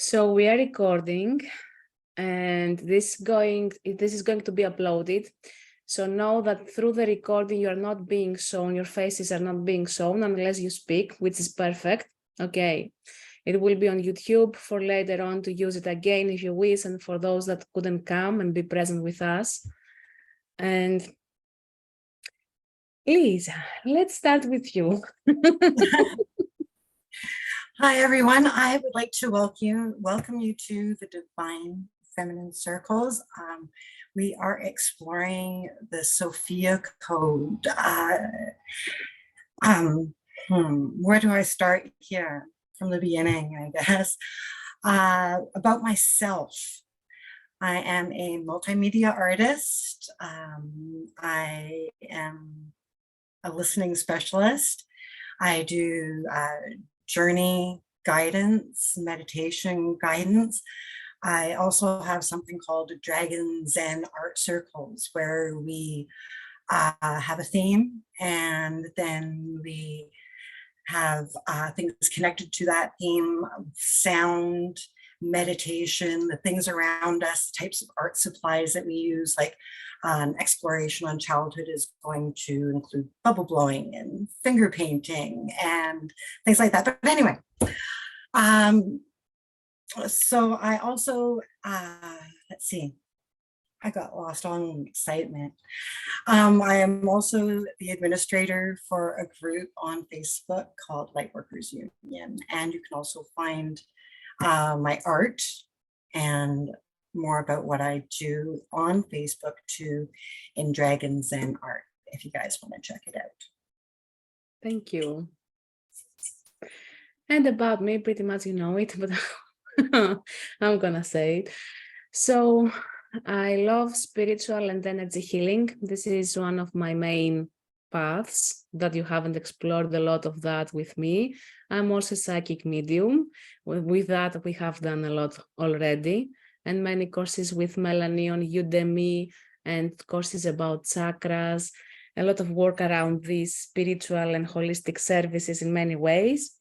So we are recording, and this is going to be uploaded. So know that through the recording, you are not being shown, your faces are not being shown unless you speak, which is perfect. Okay. It will be on YouTube for later on to use it again if you wish, and for those that couldn't come and be present with us. And Lisa, let's start with you. Hi, everyone. I would like to welcome you to the Divine Feminine Circles. We are exploring the Sophia Code. Where do I start here? From the beginning, I guess. About myself. I am a multimedia artist. I am a listening specialist. I do journey guidance, meditation guidance. I also have something called Dragons and Art Circles, where we have a theme, and then we have things connected to that theme: sound, meditation, the things around us, the types of art supplies that we use, like exploration on childhood is going to include bubble blowing and finger painting and things like that. But anyway, so I also, let's see, I got lost on excitement. I am also the administrator for a group on Facebook called Lightworkers Union, and you can also find my art and more about what I do on Facebook too, in Dragons and Art, if you guys want to check it out. Thank you. And about me, pretty much you know it, but I'm gonna say it. So I love spiritual and energy healing. This is one of my main paths that you haven't explored a lot of that with me. I'm also a psychic medium. With that, we have done a lot already, and many courses with Melanie on Udemy and courses about chakras, a lot of work around these spiritual and holistic services in many ways.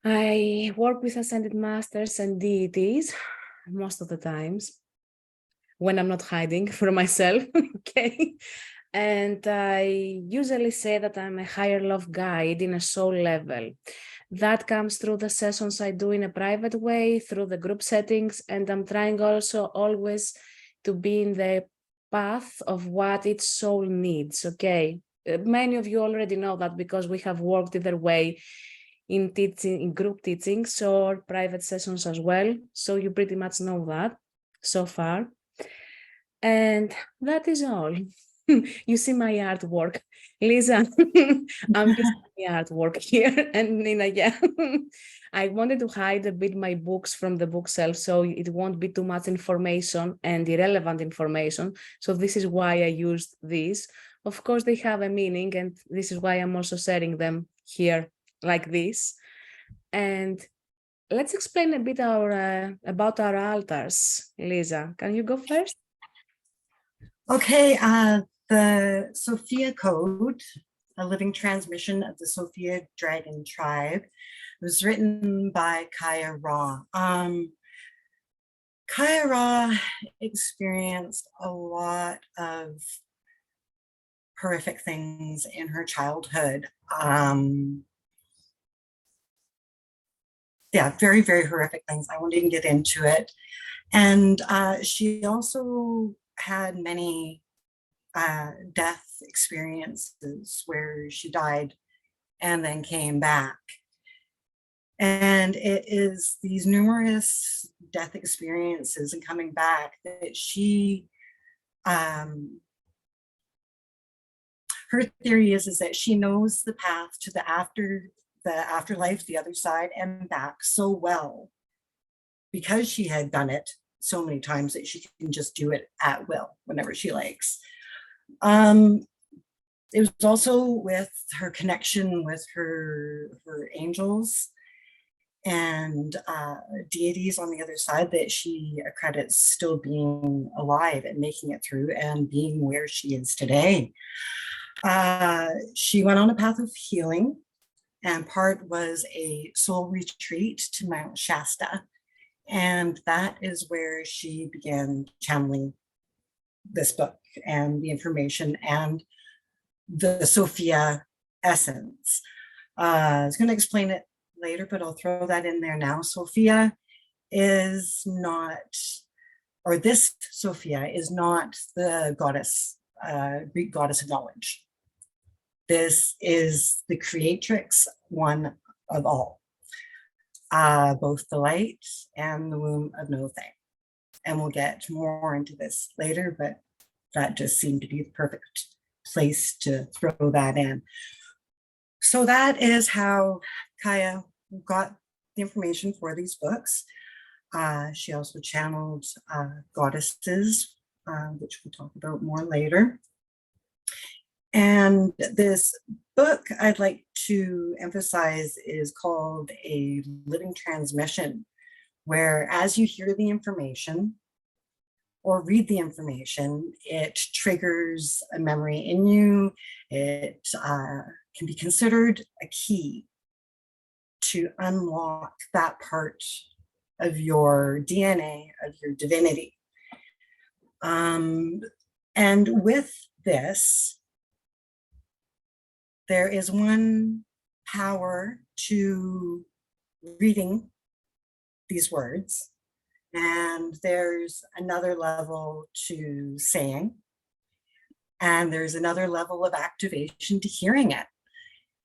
I work with ascended masters and deities most of the times when I'm not hiding from myself, okay? And I usually say that I'm a higher love guide in a soul level. That comes through the sessions I do in a private way, through the group settings, and I'm trying also always to be in the path of what each soul needs, okay? Many of you already know that because we have worked either way in teaching, in group teachings or private sessions as well. So you pretty much know that so far. And that is all. You see my artwork. Lisa, I'm using my artwork here. And Nina, yeah. I wanted to hide a bit my books from the bookshelf so it won't be too much information and irrelevant information. So this is why I used these. Of course, they have a meaning, and this is why I'm also sharing them here like this. And let's explain a bit about our altars. Lisa, can you go first? Okay, the Sophia Code, a living transmission of the Sophia Dragon Tribe, was written by Kaya Ra. Kaya Ra experienced a lot of horrific things in her childhood. Yeah, very, very horrific things. I won't even get into it. And she also had many death experiences where she died and then came back. And it is these numerous death experiences and coming back that she, her theory is that she knows the path to the afterlife, the other side, and back so well because she had done it so many times that she can just do it at will whenever she likes. It was also with her connection with her angels and deities on the other side that she accredits still being alive and making it through and being where she is today. She went on a path of healing, and part was a soul retreat to Mount Shasta. And that is where she began channeling this book and the information and the Sophia essence. I was going to explain it later, but I'll throw that in there now. Sophia is not, or this Sophia is not the goddess, Greek goddess of knowledge. This is the creatrix, one of all, both the light and the womb of no thing. And we'll get more into this later, but that just seemed to be the perfect place to throw that in. So that is how Kaya got the information for these books. She also channeled goddesses, which we'll talk about more later. And this book I'd like to emphasize is called A Living Transmission, where as you hear the information or read the information, it triggers a memory in you. It can be considered a key to unlock that part of your DNA, of your divinity. And with this, there is one power to reading these words, and there's another level to saying, and there's another level of activation to hearing it.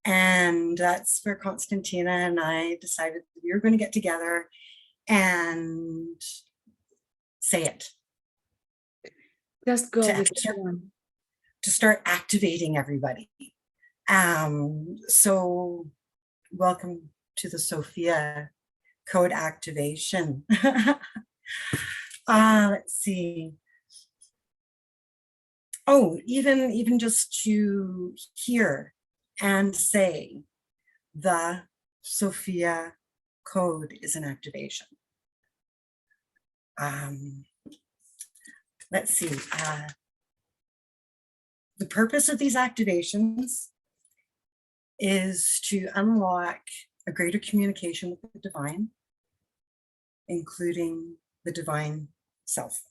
And that's where Constantina and I decided we were going to get together and say it. Just go with one. To start activating everybody. So welcome to the Sophia code activation. Let's see. Oh, even just to hear and say the Sophia code is an activation. Let's see. The purpose of these activations is to unlock a greater communication with the divine, including the divine self.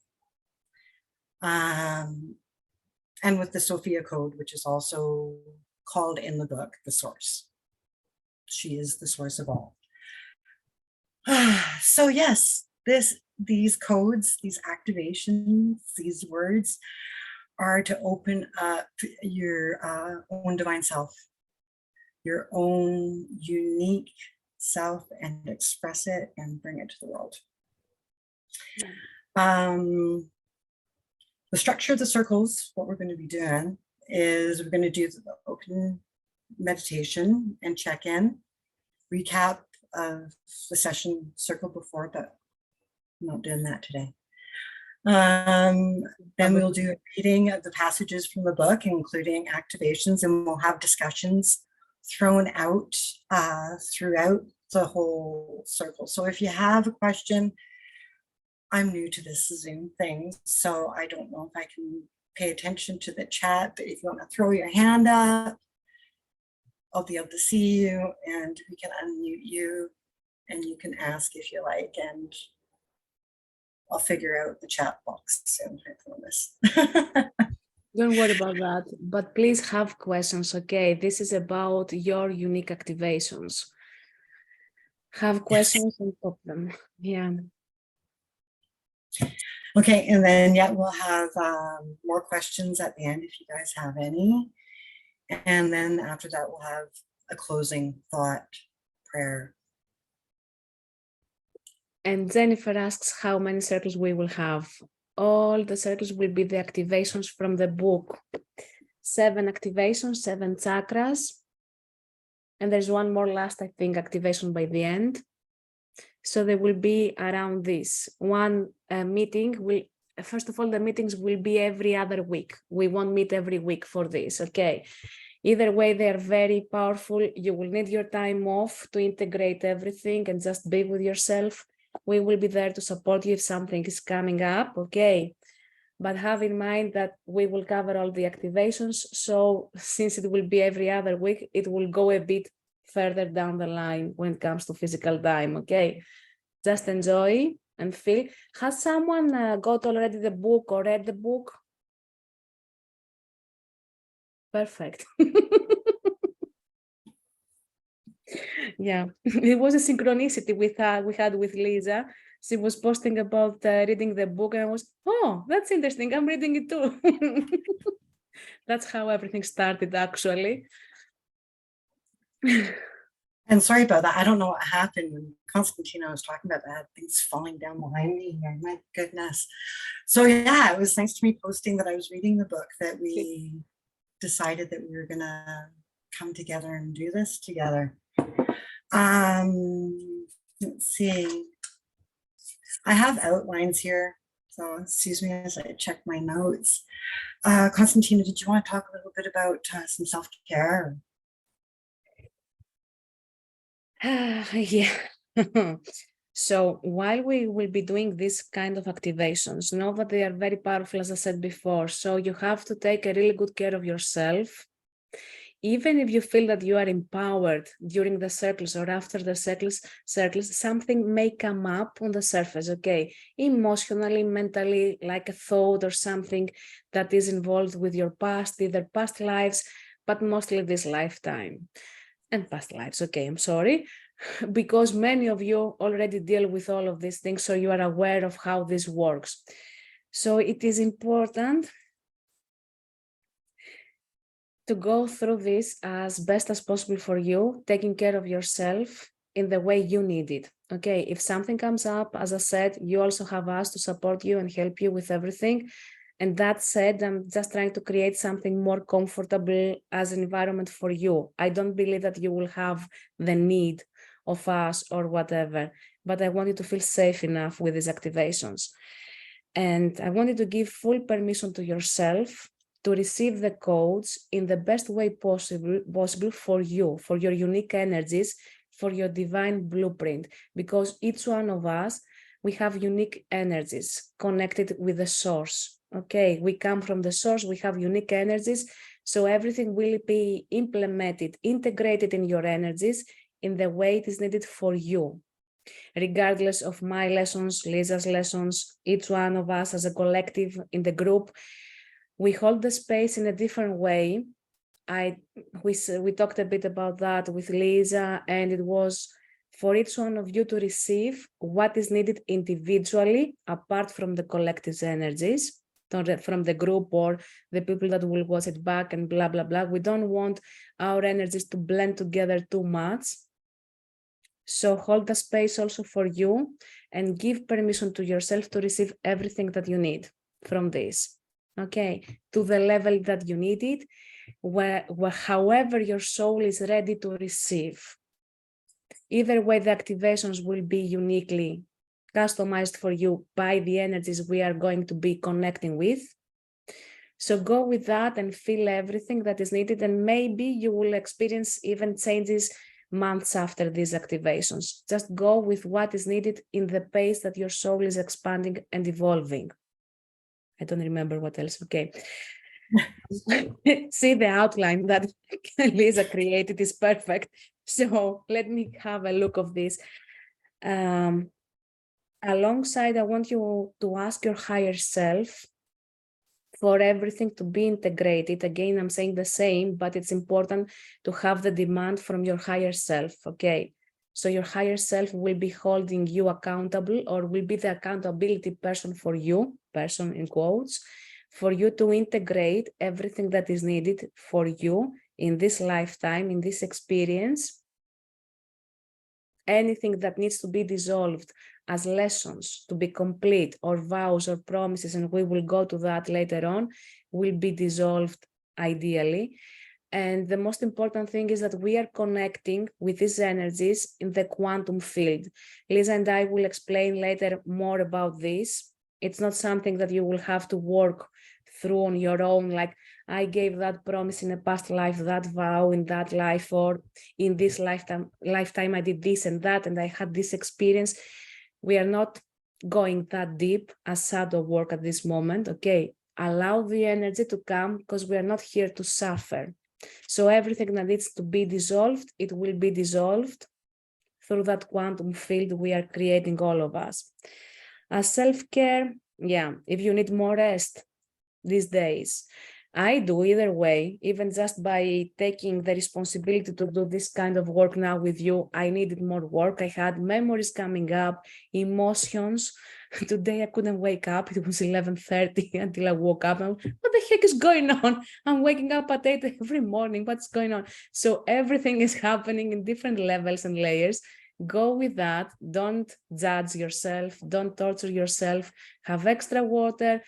And with the Sophia code, which is also called in the book, the source. She is the source of all. So yes, these codes, these activations, these words are to open up your own divine self, your own unique self, and express it and bring it to the world. The structure of the circles, what we're going to be doing is we're going to do the open meditation and check-in, recap of the session circle before, but I'm not doing that today. Then we'll do a reading of the passages from the book, including activations, and we'll have discussions thrown out throughout the whole circle. So if you have a question, I'm new to this Zoom thing, so I don't know if I can pay attention to the chat, but if you want to throw your hand up, I'll be able to see you and we can unmute you and you can ask if you like, and I'll figure out the chat box soon, I promise. Don't worry about that, but please have questions, okay? This is about your unique activations. Have questions and pop them, yeah. Okay, and then yeah, we'll have more questions at the end if you guys have any. And then after that, we'll have a closing thought, prayer. And Jennifer asks how many circles we will have. All the circles will be the activations from the book. 7 activations, 7 chakras. And there's one more last, I think, activation by the end. So there will be around this. One meeting will, first of all, the meetings will be every other week. We won't meet every week for this, okay? Either way, they're very powerful. You will need your time off to integrate everything and just be with yourself. We will be there to support you if something is coming up, okay? But have in mind that we will cover all the activations. So since it will be every other week, it will go a bit further down the line when it comes to physical time, okay? Just enjoy and feel. Has someone got already the book or read the book? Perfect. Yeah, it was a synchronicity we had with Lisa. She was posting about reading the book, and I was, oh, that's interesting. I'm reading it too. That's how everything started, actually. And sorry about that. I don't know what happened when Constantina was talking about that. Things falling down behind me here. My goodness. So yeah, it was nice to me posting that I was reading the book, that we decided that we were gonna come together and do this together. Let's see. I have outlines here, so excuse me as I check my notes. Constantina, did you want to talk a little bit about some self-care? Yeah. So while we will be doing this kind of activations, know that they are very powerful, as I said before. So you have to take a really good care of yourself. Even if you feel that you are empowered during the circles or after the circles, something may come up on the surface, okay? Emotionally, mentally, like a thought or something that is involved with your past, either past lives, but mostly this lifetime. And past lives, okay, I'm sorry, because many of you already deal with all of these things, so you are aware of how this works. So it is important to go through this as best as possible for you, taking care of yourself in the way you need it. Okay, if something comes up, as I said, you also have us to support you and help you with everything. And that said, I'm just trying to create something more comfortable as an environment for you. I don't believe that you will have the need of us or whatever, but I want you to feel safe enough with these activations. And I want you to give full permission to yourself to receive the codes in the best way possible for you, for your unique energies, for your divine blueprint, because each one of us, we have unique energies connected with the source. Okay, we come from the source, we have unique energies, so everything will be implemented, integrated in your energies in the way it is needed for you. Regardless of my lessons, Lisa's lessons, each one of us as a collective in the group, we hold the space in a different way. We talked a bit about that with Lisa, and it was for each one of you to receive what is needed individually, apart from the collective's energies, from the group or the people that will watch it back and blah, blah, blah. We don't want our energies to blend together too much. So hold the space also for you and give permission to yourself to receive everything that you need from this. Okay, to the level that you need it, where however your soul is ready to receive. Either way, the activations will be uniquely customized for you by the energies we are going to be connecting with. So go with that and feel everything that is needed, and maybe you will experience even changes months after these activations. Just go with what is needed in the pace that your soul is expanding and evolving. I don't remember what else. Okay. See, the outline that Lisa created is perfect. So let me have a look of this. Alongside, I want you to ask your higher self for everything to be integrated. Again, I'm saying the same, but it's important to have the demand from your higher self, okay? So your higher self will be holding you accountable, or will be the accountability person for you, person in quotes, for you to integrate everything that is needed for you in this lifetime, in this experience. Anything that needs to be dissolved as lessons to be complete, or vows or promises, and we will go to that later on, will be dissolved ideally. And the most important thing is that we are connecting with these energies in the quantum field. Lisa and I will explain later more about this. It's not something that you will have to work through on your own, like I gave that promise in a past life, that vow in that life, or in this lifetime I did this and that, and I had this experience. We are not going that deep as shadow work at this moment, okay? Allow the energy to come, because we are not here to suffer. So everything that needs to be dissolved, it will be dissolved through that quantum field we are creating, all of us. As self-care, yeah, if you need more rest these days, I do either way, even just by taking the responsibility to do this kind of work now with you. I needed more work. I had memories coming up, emotions. Today I couldn't wake up. It was 11:30 until I woke up. What the heck is going on? I'm waking up at 8 every morning. What's going on? So everything is happening in different levels and layers. Go with that. Don't judge yourself. Don't torture yourself. Have extra water.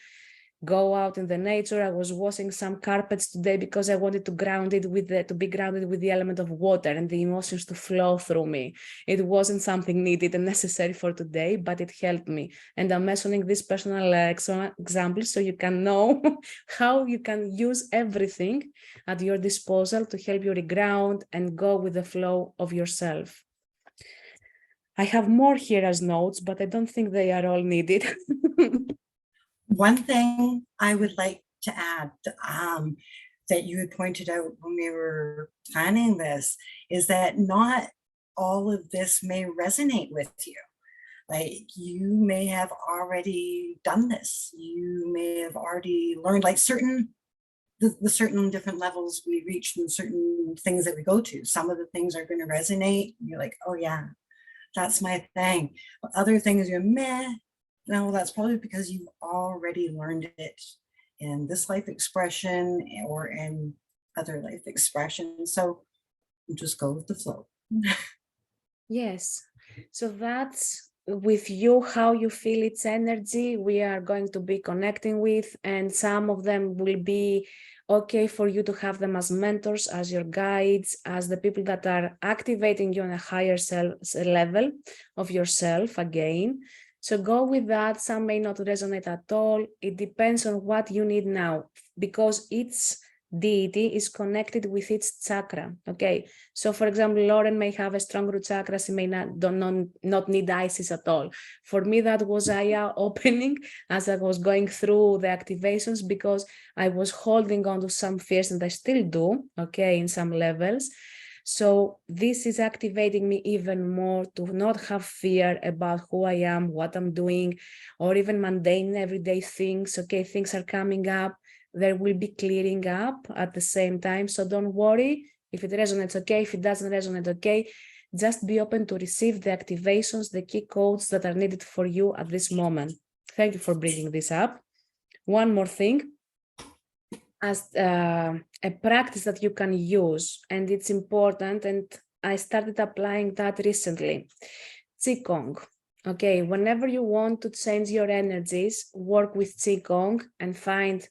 Go out in the nature. I was washing some carpets today because I wanted to be grounded with the element of water and the emotions to flow through me. It wasn't something needed and necessary for today, but it helped me. And I'm mentioning this personal example so you can know how you can use everything at your disposal to help you reground and go with the flow of yourself. I have more here as notes, but I don't think they are all needed. One thing I would like to add that you had pointed out when we were planning this is that not all of this may resonate with you. Like you may have already done this. You may have already learned like the certain different levels we reach and certain things that we go to. Some of the things are going to resonate. And you're like, oh yeah, that's my thing. But other things you're meh. No, that's probably because you've already learned it in this life expression or in other life expressions. So just go with the flow. Yes. So that's with you, how you feel its energy, we are going to be connecting with, and some of them will be okay for you to have them as mentors, as your guides, as the people that are activating you on a higher level of yourself again. So go with that. Some may not resonate at all. It depends on what you need now, because each deity is connected with its chakra. Okay. So for example, Lauren may have a strong root chakra. She may not need Isis at all. For me, that was eye opening as I was going through the activations, because I was holding on to some fears, and I still do, okay, in some levels. So this is activating me even more to not have fear about who I am, what I'm doing, or even mundane everyday things. Okay, things are coming up. There will be clearing up at the same time. So don't worry. If it resonates, okay. If it doesn't resonate, okay. Just be open to receive the activations, the key codes that are needed for you at this moment. Thank you for bringing this up. One more thing. As a practice that you can use, and it's important, and I started applying that recently. Qigong. Okay, whenever you want to change your energies, work with Qigong and find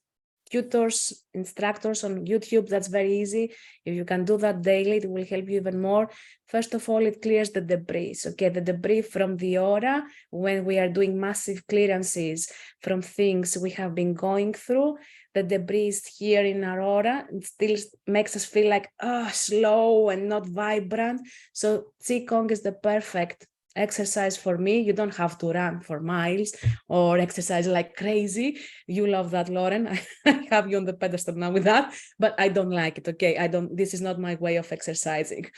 tutors, instructors on YouTube. That's very easy. If you can do that daily, it will help you even more. First of all, it clears the debris. Okay, the debris from the aura when we are doing massive clearances from things we have been going through. The debris is here in our aura. It still makes us feel like slow and not vibrant. So Qigong is the perfect exercise for me. You don't have to run for miles or exercise like crazy. You love that, Lauren. I have you on the pedestal now with that, but I don't like it. Okay, this is not my way of exercising.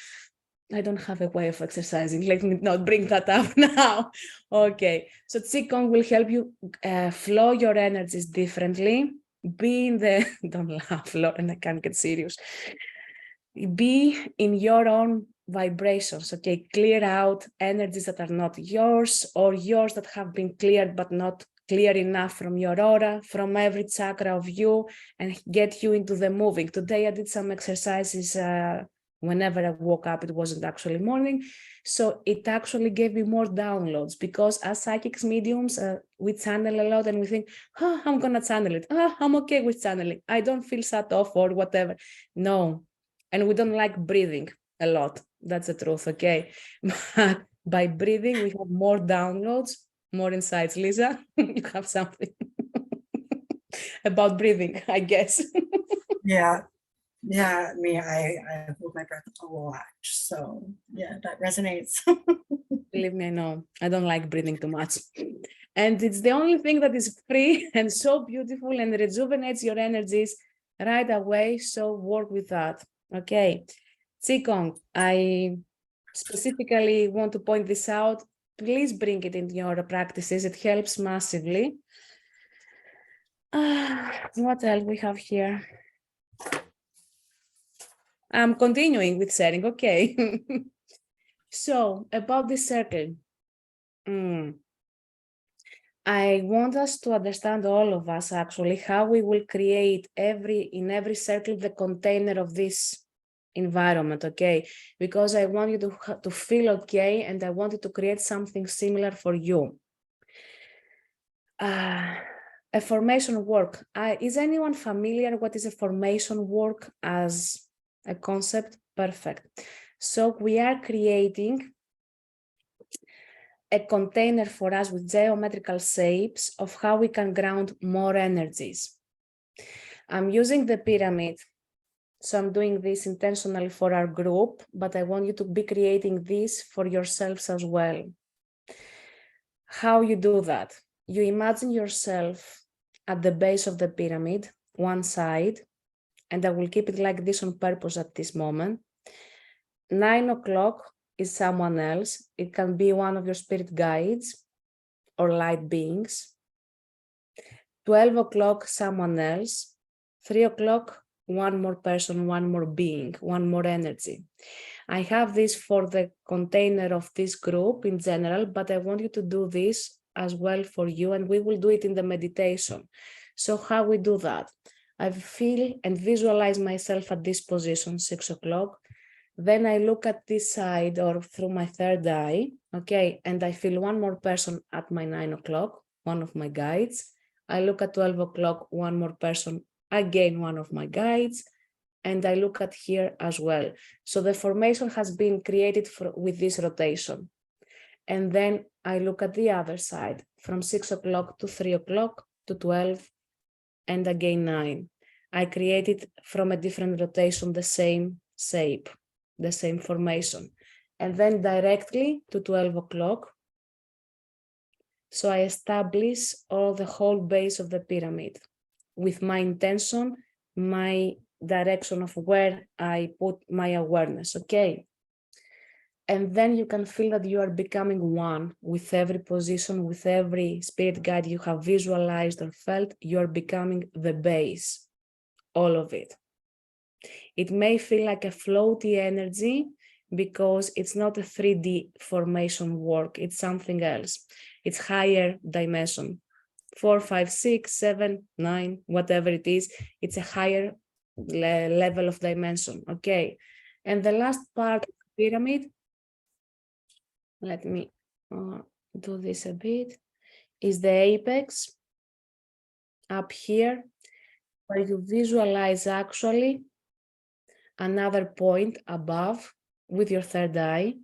I don't have a way of exercising. Let me not bring that up now. Okay, so Qigong will help you flow your energies differently. Be in the, don't laugh, Lauren, I can't get serious. Be in your own vibrations, okay? Clear out energies that are not yours, or yours that have been cleared but not clear enough from your aura, from every chakra of you, and get you into the moving. Today I did some exercises whenever I woke up. It wasn't actually morning, so it actually gave me more downloads, because as psychics, mediums, we channel a lot and we think, I'm gonna channel it, I'm okay with channeling, I don't feel set off or whatever. No. And we don't like breathing a lot. That's the truth, okay? But by breathing, we have more downloads, more insights. Lisa, you have something about breathing, I guess. Yeah. Yeah, I hold my breath a lot. So yeah, that resonates. Believe me, I know. I don't like breathing too much. And it's the only thing that is free and so beautiful and rejuvenates your energies right away. So work with that. Okay. Qigong, I specifically want to point this out, please bring it into your practices. It helps massively. What else we have here? I'm continuing with sharing, okay. So about this circle, I want us to understand, all of us actually, how we will create in every circle the container of this environment, okay? Because I want you to feel okay, and I wanted to create something similar for you. A formation work. Is anyone familiar what is a formation work as a concept? Perfect. So we are creating a container for us with geometrical shapes of how we can ground more energies. I'm using the pyramid, so I'm doing this intentionally for our group, but I want you to be creating this for yourselves as well. How you do that? You imagine yourself at the base of the pyramid, one side, and I will keep it like this on purpose at this moment. 9 o'clock is someone else. It can be one of your spirit guides or light beings. 12 o'clock, someone else. 3 o'clock, one more person, one more being, one more energy. I have this for the container of this group in general, but I want you to do this as well for you, and we will do it in the meditation. So how we do that? I feel and visualize myself at this position, 6 o'clock. Then I look at this side or through my third eye, okay, and I feel one more person at my 9 o'clock, one of my guides. I look at 12 o'clock, one more person, again, one of my guides, and I look at here as well. So the formation has been created with this rotation. And then I look at the other side, from 6 o'clock to 3 o'clock to 12, and again 9. I created from a different rotation the same shape, the same formation. And then directly to 12 o'clock. So I establish the whole base of the pyramid with my intention, my direction of where I put my awareness, okay? And then you can feel that you are becoming one with every position, with every spirit guide you have visualized or felt. You are becoming the base, all of it. It may feel like a floaty energy because it's not a 3D formation work, it's something else. It's higher dimension, 4, 5, 6, 7, 9, whatever it is, it's a higher level of dimension, okay? And the last part of the pyramid, let me do this a bit, is the apex up here, where you visualize actually another point above with your third eye,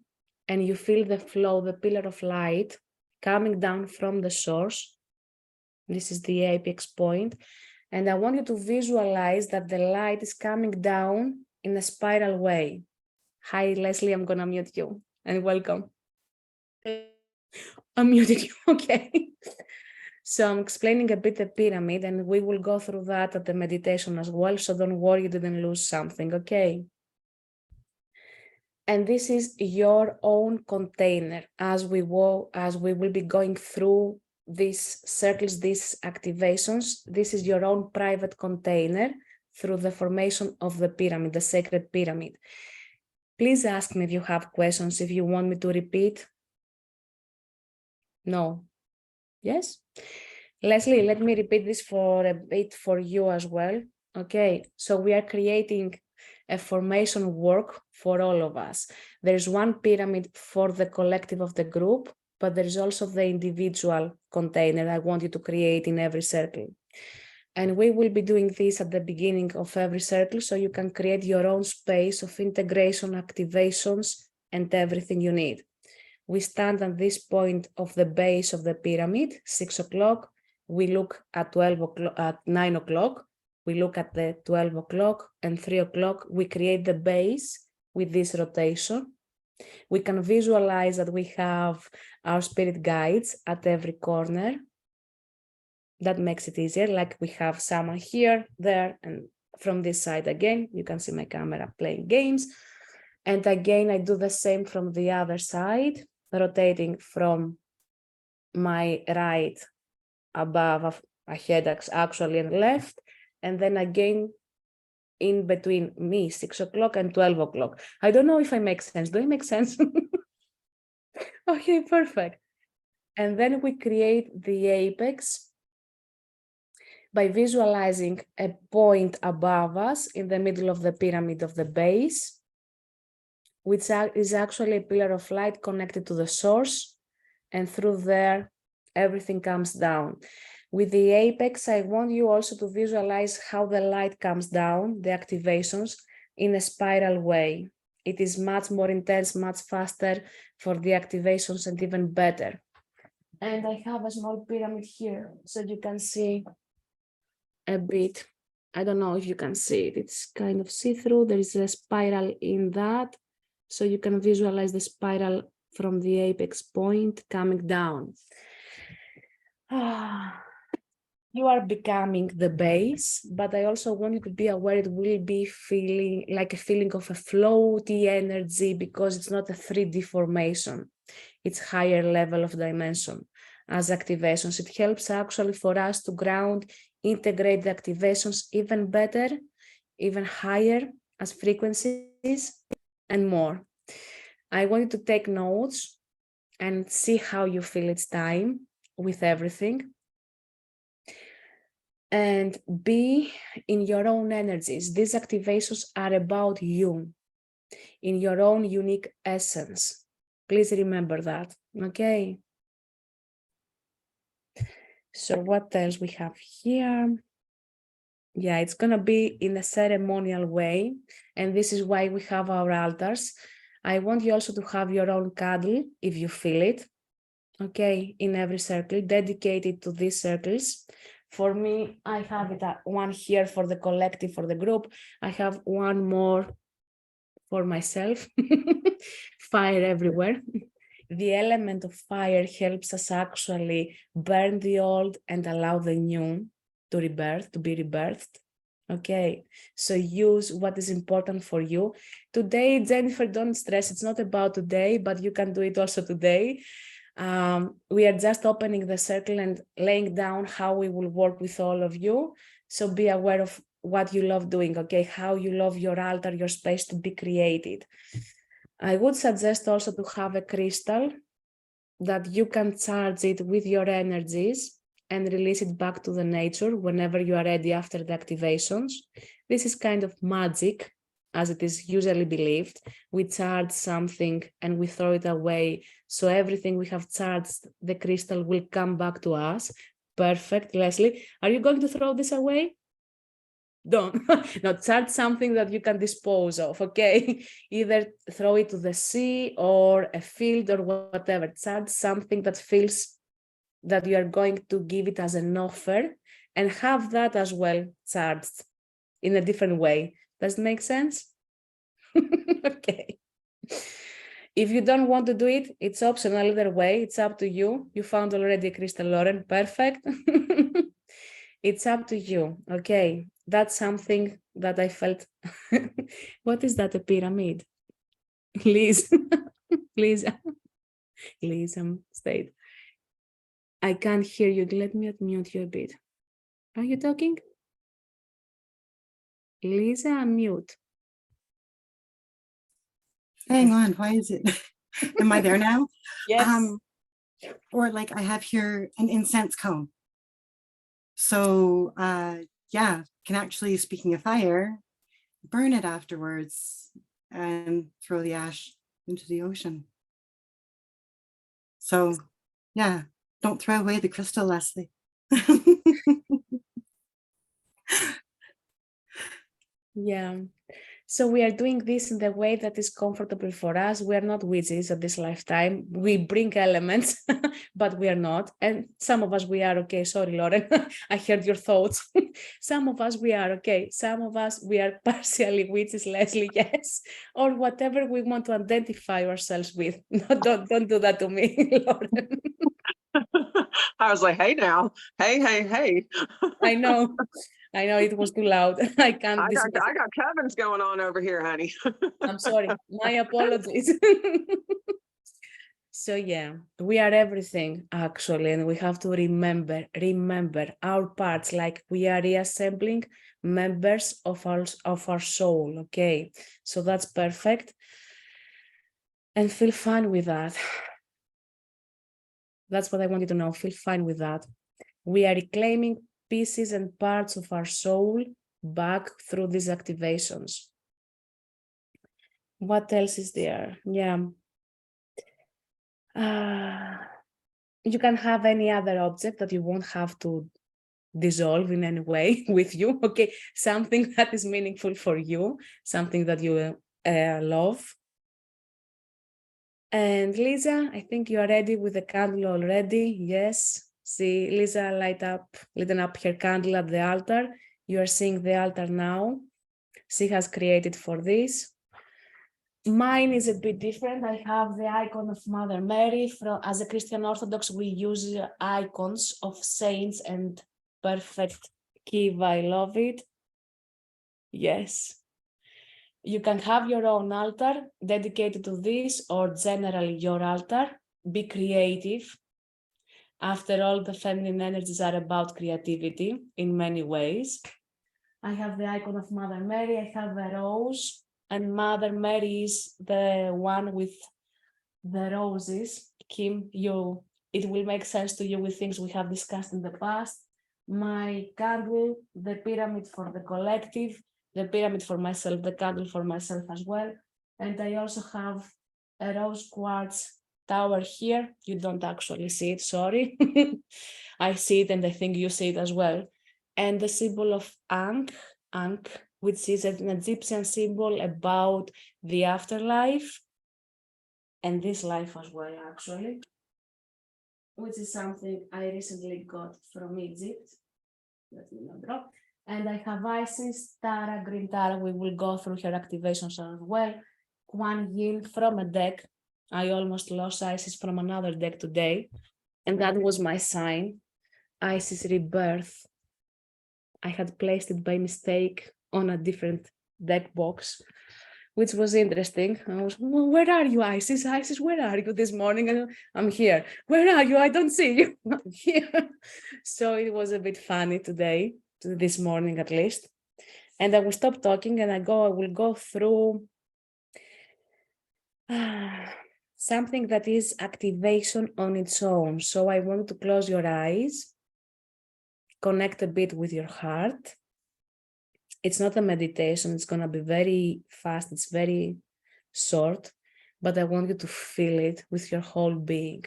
and you feel the flow, the pillar of light coming down from the source. This is the apex point. And I want you to visualize that the light is coming down in a spiral way. Hi, Leslie, I'm gonna mute you, and welcome. I'm muting you, okay. So I'm explaining a bit the pyramid, and we will go through that at the meditation as well, so don't worry you didn't lose something, okay? And this is your own container as we will be going through these circles, these activations. This is your own private container through the formation of the pyramid, the sacred pyramid. Please ask me if you have questions, if you want me to repeat. No? Yes? Leslie, let me repeat this for a bit for you as well. Okay, so we are creating a formation work for all of us. There's one pyramid for the collective of the group, but there's also the individual container I want you to create in every circle. And we will be doing this at the beginning of every circle, so you can create your own space of integration, activations, and everything you need. We stand at this point of the base of the pyramid, 6 o'clock. We look at 12 o'clock, at 9 o'clock. We look at the 12 o'clock and 3 o'clock. We create the base with this rotation. We can visualize that we have our spirit guides at every corner. That makes it easier, like we have someone here, there, and from this side again. You can see my camera playing games. And again, I do the same from the other side, rotating from my right above, ahead actually, and left, and then again in between me, 6 o'clock and 12 o'clock. I don't know if I make sense. Do I make sense? Okay, perfect. And then we create the apex by visualizing a point above us in the middle of the pyramid of the base, which is actually a pillar of light connected to the source, and through there, everything comes down. With the apex, I want you also to visualize how the light comes down, the activations, in a spiral way. It is much more intense, much faster for the activations, and even better. And I have a small pyramid here, so you can see a bit. I don't know if you can see it. It's kind of see-through. There is a spiral in that, so you can visualize the spiral from the apex point coming down. You are becoming the base, but I also want you to be aware it will be feeling like a feeling of a floaty energy, because it's not a 3D formation. It's higher level of dimension as activations. It helps actually for us to ground, integrate the activations even better, even higher as frequencies, and more. I want you to take notes and see how you feel each time with everything. And be in your own energies. These activations are about you, in your own unique essence. Please remember that, okay? So what else we have here? Yeah, it's gonna be in a ceremonial way, and this is why we have our altars. I want you also to have your own candle, if you feel it, okay, in every circle, dedicated to these circles. For me, I have it one here for the collective, for the group. I have one more for myself. Fire everywhere. The element of fire helps us actually burn the old and allow the new to rebirth, to be rebirthed. Okay, so use what is important for you. Today, Jennifer, don't stress. It's not about today, but you can do it also today. We are just opening the circle and laying down how we will work with all of you. So be aware of what you love doing, okay? How you love your altar, your space to be created. I would suggest also to have a crystal that you can charge it with your energies and release it back to the nature whenever you are ready after the activations. This is kind of magic, as it is usually believed. We charge something and we throw it away. So everything we have charged, the crystal will come back to us. Perfect, Leslie. Are you going to throw this away? Don't. Not charge something that you can dispose of, okay? Either throw it to the sea or a field or whatever. Charge something that feels that you are going to give it as an offer, and have that as well charged in a different way. Does it make sense? Okay. If you don't want to do it, it's optional either way. It's up to you. You found already a crystal, Lauren. Perfect. It's up to you. Okay. That's something that I felt. What is that, a pyramid? Liz, please, Liz, stayed. I can't hear you. Let me unmute you a bit. Are you talking? Lisa, unmute. Hang on, why is it? Am I there now? Yes. Or like I have here an incense cone. So yeah, can actually, speaking of fire, burn it afterwards and throw the ash into the ocean. So yeah, don't throw away the crystal, Leslie. Yeah. So we are doing this in the way that is comfortable for us. We are not witches at this lifetime. We bring elements, but we are not. And some of us, we are okay. Sorry, Lauren, I heard your thoughts. Some of us, we are okay. Some of us, we are partially witches, Leslie, yes. Or whatever we want to identify ourselves with. No, don't do that to me, Lauren. I was like, hey now, hey. I know. I know it was too loud. I can't dismiss I it. got Kevin's going on over here, honey. I'm sorry. My apologies. So yeah, we are everything actually, and we have to remember our parts, like we are reassembling members of our soul. Okay, so that's perfect, and feel fine with that. That's what I wanted to know. Feel fine with that. We are reclaiming pieces and parts of our soul back through these activations. What else is there? Yeah. You can have any other object that you won't have to dissolve in any way with you. Okay, something that is meaningful for you, something that you love. And Lisa, I think you are ready with the candle already. Yes. See Lisa lighting up her candle at the altar. You are seeing the altar now. She has created for this. Mine is a bit different. I have the icon of Mother Mary. As a Christian Orthodox, we use icons of saints and perfect Kiva. I love it. Yes. You can have your own altar dedicated to this, or generally your altar. Be creative. After all, the feminine energies are about creativity in many ways. I have the icon of Mother Mary. I have a rose, and Mother Mary is the one with the roses. Kim, it will make sense to you with things we have discussed in the past. My candle, the pyramid for the collective, the pyramid for myself, the candle for myself as well. And I also have a rose quartz tower here. You don't actually see it, sorry. I see it, and I think you see it as well. And the symbol of Ankh, which is an Egyptian symbol about the afterlife, and this life as well, actually, which is something I recently got from Egypt. Let me not drop. And I have Isis, Tara, Green Tara. We will go through her activations as well. Kuan Yin from a deck. I almost lost Isis from another deck today, and that was my sign. Isis rebirth. I had placed it by mistake on a different deck box, which was interesting. I was, well, where are you, Isis? Isis, where are you this morning? And I'm here. Where are you? I don't see you. I'm here. So it was a bit funny today, this morning at least. And I will stop talking and I will go through something that is activation on its own. So I want to close your eyes, connect a bit with your heart. It's not a meditation. It's going to be very fast. It's very short, but I want you to feel it with your whole being.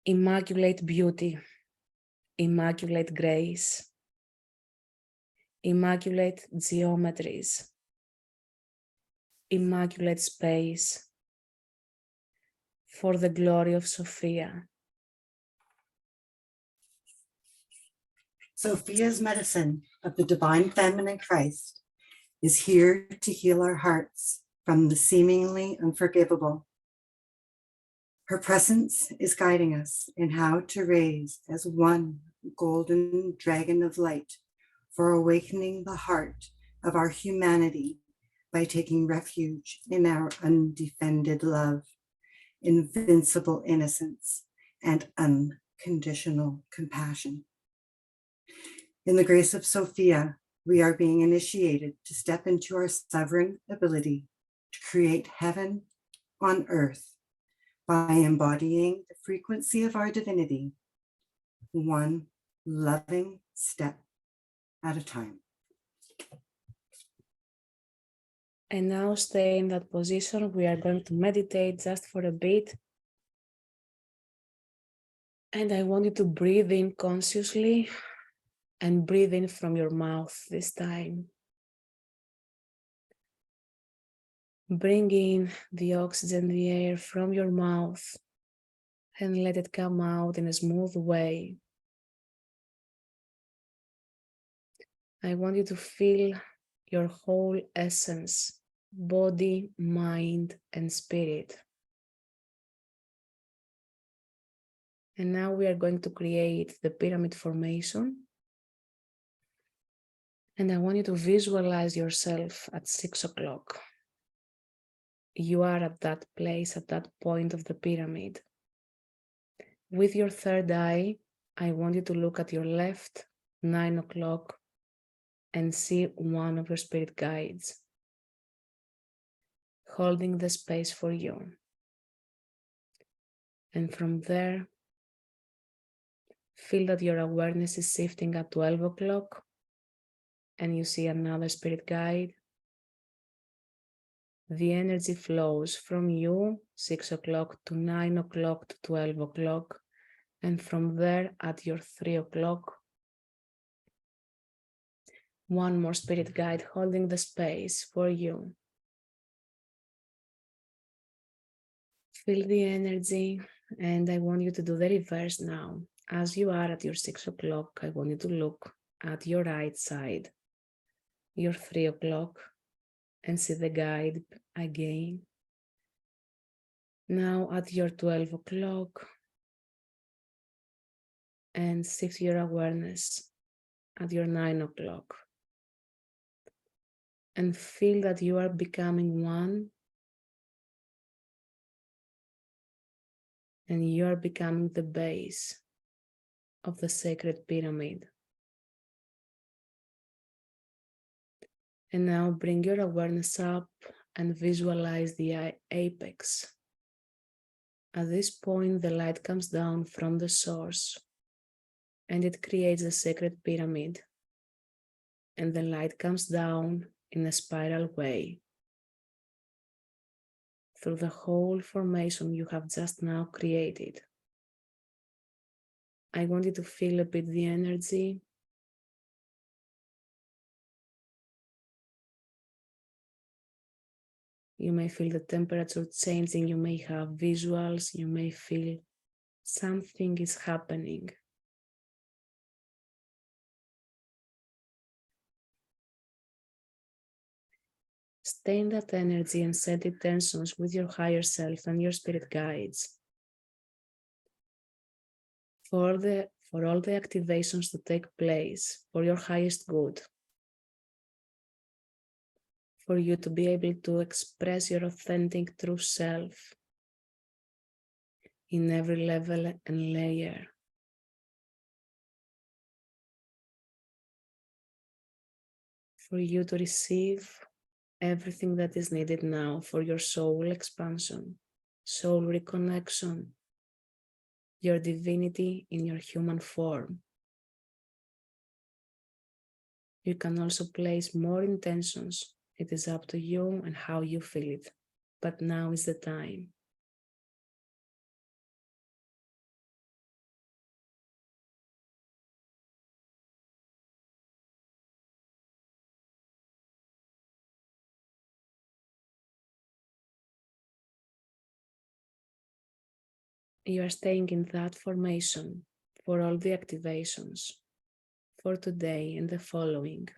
Immaculate beauty, immaculate grace, immaculate geometries, immaculate space, for the glory of Sophia. Sophia's medicine of the divine feminine Christ is here to heal our hearts from the seemingly unforgivable. Her presence is guiding us in how to raise as one golden dragon of light for awakening the heart of our humanity by taking refuge in our undefended love, invincible innocence, and unconditional compassion. In the grace of Sophia, we are being initiated to step into our sovereign ability to create heaven on earth by embodying the frequency of our divinity, one loving step at a time. And now stay in that position. We are going to meditate just for a bit. And I want you to breathe in consciously and breathe in from your mouth this time. Bring in the oxygen, the air from your mouth, and let it come out in a smooth way. I want you to feel your whole essence, body, mind, and spirit. And now we are going to create the pyramid formation. And I want you to visualize yourself at 6 o'clock. You are at that place, at that point of the pyramid. With your third eye, I want you to look at your left, 9 o'clock, and see one of your spirit guides holding the space for you. And from there, feel that your awareness is shifting at 12 o'clock, and you see another spirit guide. The energy flows from you, 6 o'clock to 9 o'clock to 12 o'clock, and from there at your 3 o'clock, one more spirit guide holding the space for you. Feel the energy, and I want you to do the reverse now. As you are at your 6 o'clock, I want you to look at your right side, your 3 o'clock, and see the guide again. Now at your 12 o'clock, and shift your awareness at your 9 o'clock. And feel that you are becoming one, and you are becoming the base of the sacred pyramid. And now bring your awareness up and visualize the apex. At this point, the light comes down from the source, and it creates a sacred pyramid. And the light comes down in a spiral way through the whole formation you have just now created. I want you to feel a bit the energy. You may feel the temperature changing, you may have visuals, you may feel something is happening. Stay in that energy and set intentions with your higher self and your spirit guides for all the activations to take place for your highest good, for you to be able to express your authentic true self in every level and layer. For you to receive everything that is needed now for your soul expansion, soul reconnection, your divinity in your human form. You can also place more intentions. It is up to you and how you feel it, but now is the time. You are staying in that formation for all the activations, for today and the following.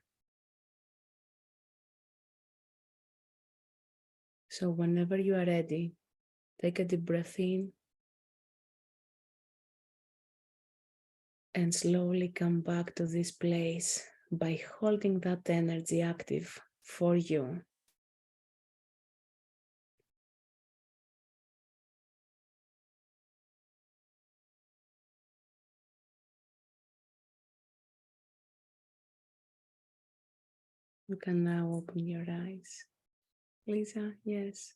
So whenever you are ready, take a deep breath in and slowly come back to this place by holding that energy active for you. You can now open your eyes. Lisa, yes.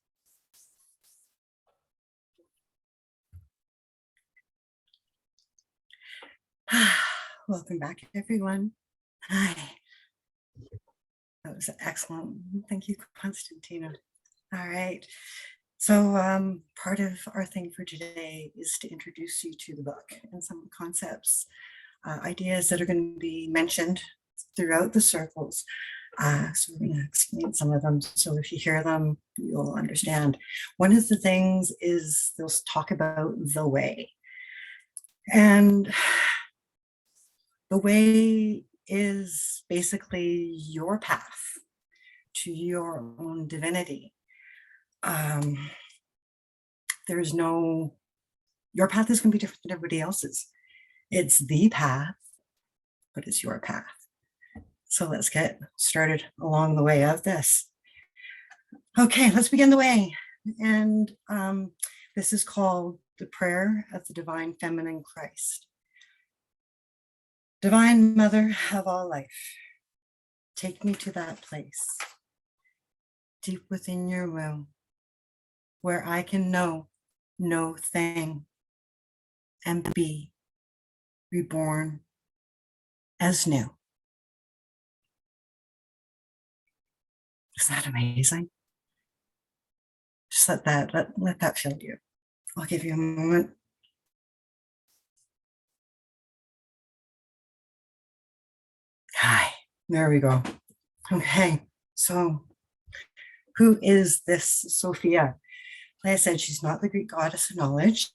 Welcome back, everyone. Hi. That was excellent. Thank you, Constantina. All right. So part of our thing for today is to introduce you to the book and some of the concepts, ideas that are going to be mentioned throughout the circles. So we're going to explain some of them. So if you hear them, you'll understand. One of the things is they'll talk about the way. And the way is basically your path to your own divinity. There's no Your path is going to be different than everybody else's. It's the path, but it's your path. So let's get started along the way of this. Okay, let's begin the way. And this is called the Prayer of the Divine Feminine Christ. Divine Mother of all life, take me to that place, deep within your womb, where I can know no thing and be reborn as new. Isn't that amazing? Just let that fill you. I'll give you a moment. Hi, there we go. Okay, so who is this Sophia? Like I said, she's not the Greek goddess of knowledge.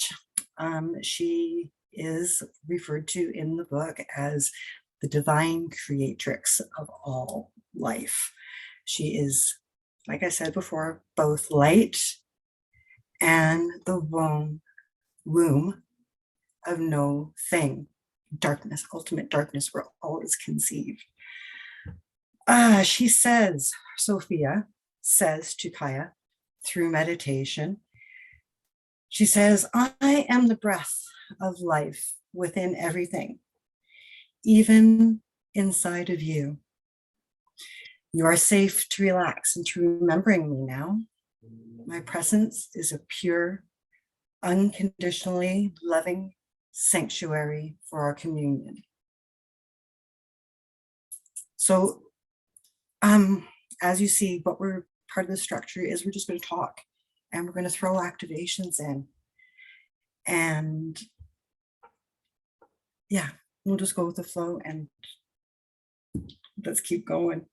She is referred to in the book as the divine creatrix of all life. She is, like I said before, both light and the womb of no thing. Darkness, ultimate darkness, where all is conceived. She says, Sophia says to Kaya through meditation, she says, I am the breath of life within everything, even inside of you. You are safe to relax into remembering me now. My presence is a pure, unconditionally loving sanctuary for our communion. So, as you see, what we're part of the structure is we're just going to talk and we're going to throw activations in. And yeah, we'll just go with the flow and let's keep going.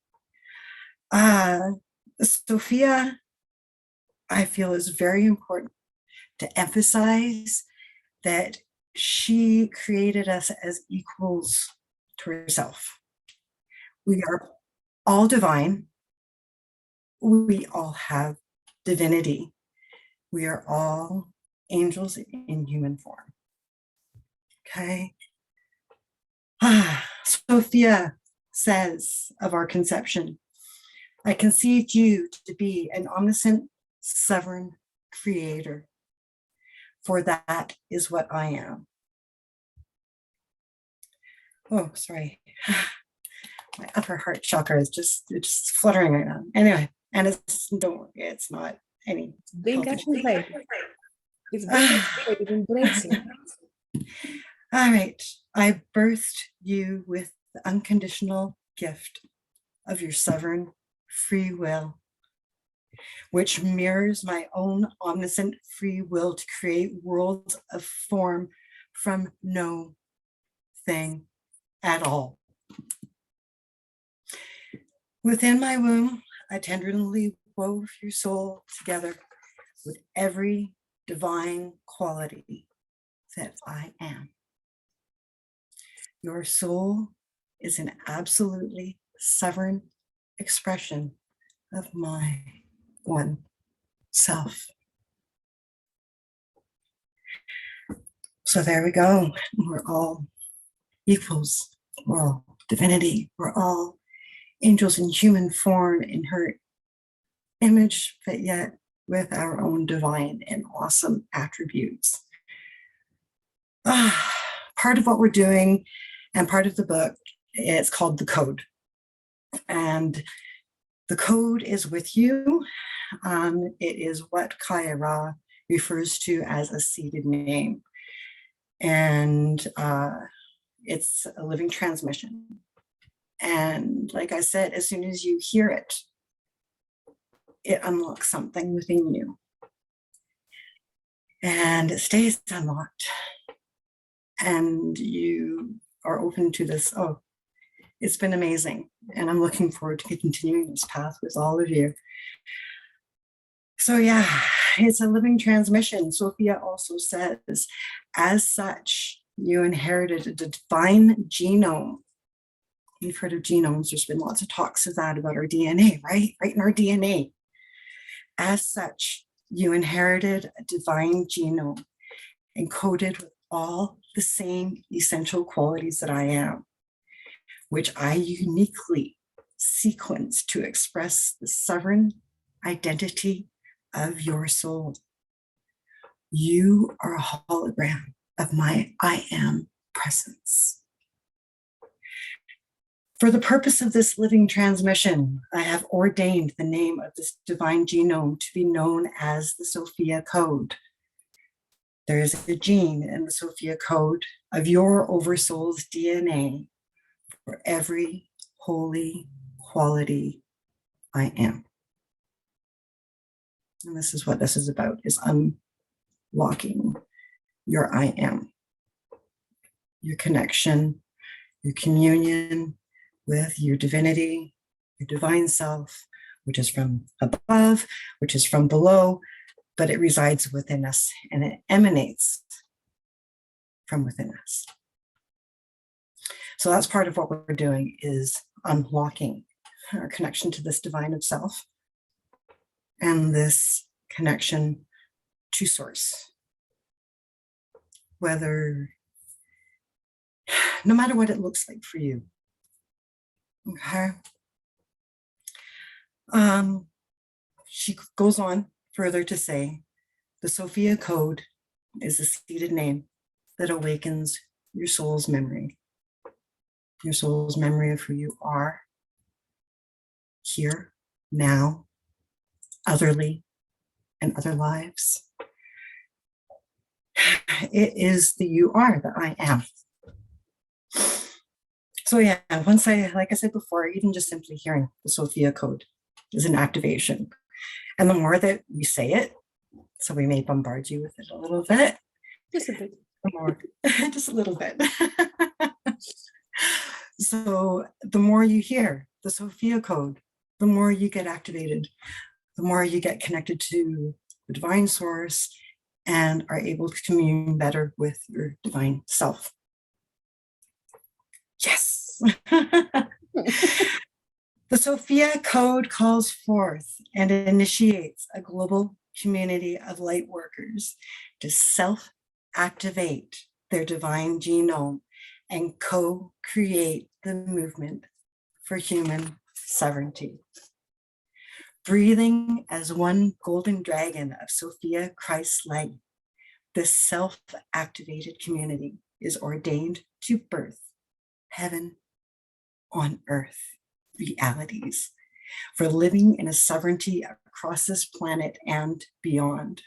Sophia, I feel, is very important to emphasize that she created us as equals to herself. We are all divine. We all have divinity. We are all angels in human form. Okay. Sophia says of our conception, I conceived you to be an omniscient, sovereign creator, for that is what I am. Oh, sorry. My upper heart chakra is just fluttering right now. Anyway, and don't worry, it's not any. Being activated. It's being activated, embracing. All right. I birthed you with the unconditional gift of your sovereign free will, which mirrors my own omniscient free will to create worlds of form from no thing at all. Within my womb, I tenderly wove your soul together with every divine quality that I am. Your soul is an absolutely sovereign expression of my one self. So there we go. We're all equals. We're all divinity. We're all angels in human form in her image, but yet with our own divine and awesome attributes. Part of what we're doing and part of the book is called The Code. And the code is with you. It is what Kaya Ra refers to as a seated name. And it's a living transmission. And like I said, as soon as you hear it, it unlocks something within you. And it stays unlocked. And you are open to this. Oh, it's been amazing. And I'm looking forward to continuing this path with all of you. So yeah, it's a living transmission. Sophia also says, as such, you inherited a divine genome. You've heard of genomes. There's been lots of talks of that about our DNA, right? Right in our DNA. As such, you inherited a divine genome. encoded with all the same essential qualities that I am, which I uniquely sequence to express the sovereign identity of your soul. You are a hologram of my I am presence. For the purpose of this living transmission, I have ordained the name of this divine genome to be known as the Sophia code. There is a gene in the Sophia code of your oversoul's DNA for every holy quality I am. And this is what this is about, is unlocking your I am, your connection, your communion with your divinity, your divine self, which is from above, which is from below, but it resides within us and it emanates from within us. So that's part of what we're doing, is unlocking our connection to this divine of self and this connection to source. Whether, no matter what it looks like for you. Okay. She goes on further to say, the Sophia code is a seated name that awakens your soul's memory of who you are, here, now, otherly, and other lives. It is the you are that I am. So yeah, once like I said before, even just simply hearing the Sophia code is an activation. And the more that we say it, so we may bombard you with it a little bit. Just a bit. The more, just a little bit. So the more you hear the Sophia code, the more you get activated, the more you get connected to the divine source and are able to commune better with your divine self. Yes. The Sophia code calls forth and initiates a global community of light workers to self-activate their divine genome and co-create the movement for human sovereignty. Breathing as one golden dragon of Sophia Christ's light, this self-activated community is ordained to birth heaven on earth realities for living in a sovereignty across this planet and beyond.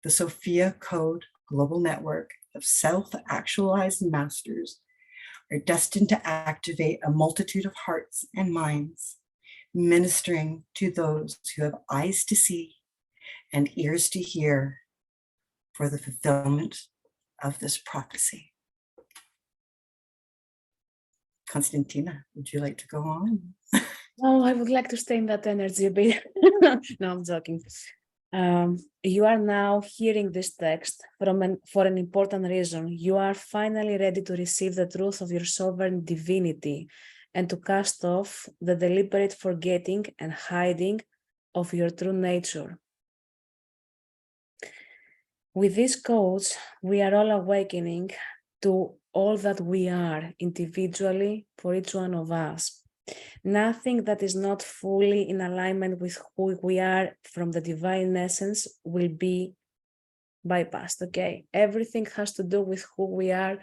The Sophia Code Global Network of self-actualized masters are destined to activate a multitude of hearts and minds, ministering to those who have eyes to see and ears to hear for the fulfillment of this prophecy. Constantina, would you like to go on? Oh, I would like to stay in that energy a bit. No, I'm joking. You are now hearing this text for an important reason. You are finally ready to receive the truth of your sovereign divinity and to cast off the deliberate forgetting and hiding of your true nature. With this codes, we are all awakening to all that we are individually for each one of us. Nothing that is not fully in alignment with who we are from the divine essence will be bypassed, okay? Everything has to do with who we are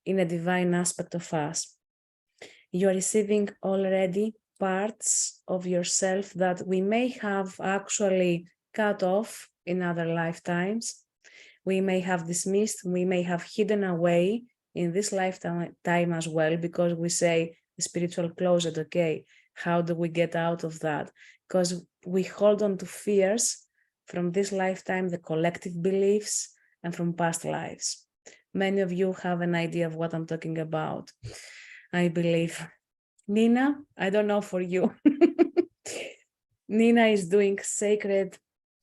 in a divine aspect of us. You are receiving already parts of yourself that we may have actually cut off in other lifetimes. We may have dismissed, we may have hidden away in this lifetime as well, because we say the spiritual closet, okay, how do we get out of that? Because we hold on to fears from this lifetime, the collective beliefs, and from past lives. Many of you have an idea of what I'm talking about, I believe. Nina, I don't know for you. Nina is doing sacred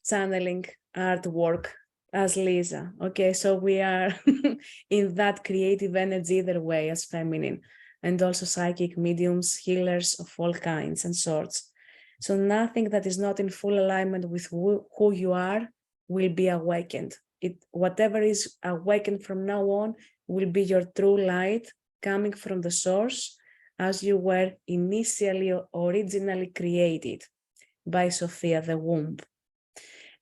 channeling artwork as Lisa. Okay, so we are in that creative energy either way as feminine, and also psychic mediums, healers of all kinds and sorts. So nothing that is not in full alignment with who you are will be awakened. whatever is awakened from now on will be your true light coming from the source as you were initially, originally created by Sophia, the womb.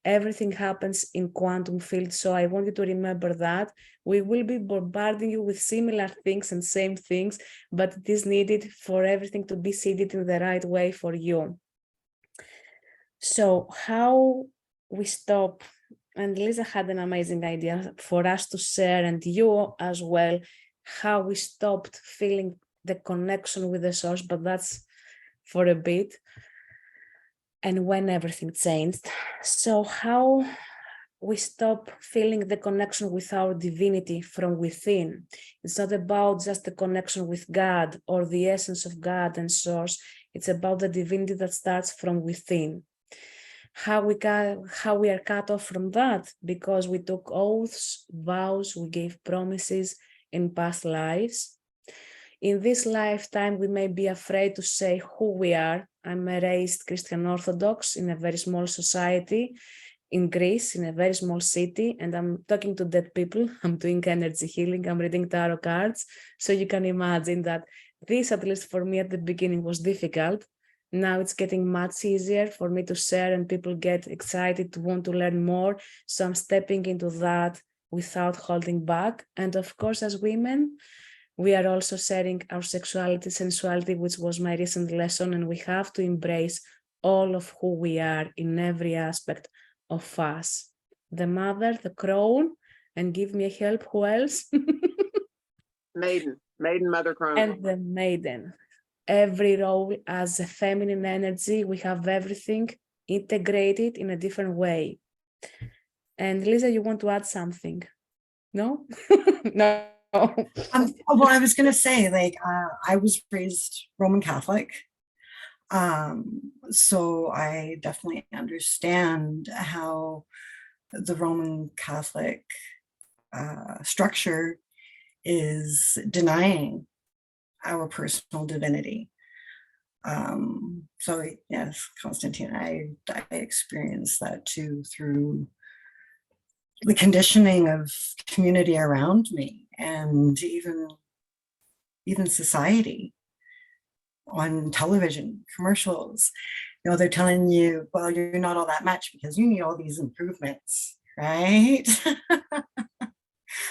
Everything happens in quantum field, so I want you to remember that. We will be bombarding you with similar things and same things, but it is needed for everything to be seeded in the right way for you. So how we stop, and Lisa had an amazing idea for us to share, and you as well, how we stopped feeling the connection with the source, but that's for a bit. And when everything changed. So how we stop feeling the connection with our divinity from within. It's not about just the connection with God or the essence of God and source. It's about the divinity that starts from within. How we are cut off from that? Because we took oaths, vows, we gave promises in past lives. In this lifetime, we may be afraid to say who we are. I'm a raised Christian Orthodox in a very small society in Greece, in a very small city, and I'm talking to dead people. I'm doing energy healing. I'm reading tarot cards. So you can imagine that this, at least for me at the beginning, was difficult. Now it's getting much easier for me to share, and people get excited to want to learn more. So I'm stepping into that without holding back. And of course, as women, we are also sharing our sexuality, sensuality, which was my recent lesson, and we have to embrace all of who we are in every aspect of us. The mother, the crone, and give me a help, who else? Maiden, mother crone. And the maiden. Every role as a feminine energy, we have everything integrated in a different way. And Lisa, you want to add something? No? No. Well, I was going to say, like, I was raised Roman Catholic. So I definitely understand how the Roman Catholic structure is denying our personal divinity. So yes, Constantine, I experienced that too through the conditioning of community around me, and even society on television commercials. You know, they're telling you, well, you're not all that much because you need all these improvements, right?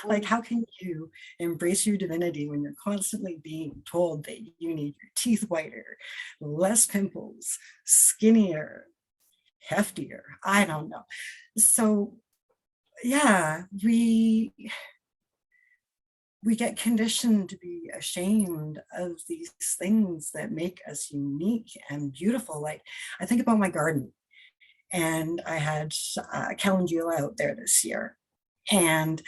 Like, how can you embrace your divinity when you're constantly being told that you need your teeth whiter, less pimples, skinnier, heftier? I don't know. So yeah, we get conditioned to be ashamed of these things that make us unique and beautiful. Like, I think about my garden, and I had calendula out there this year, and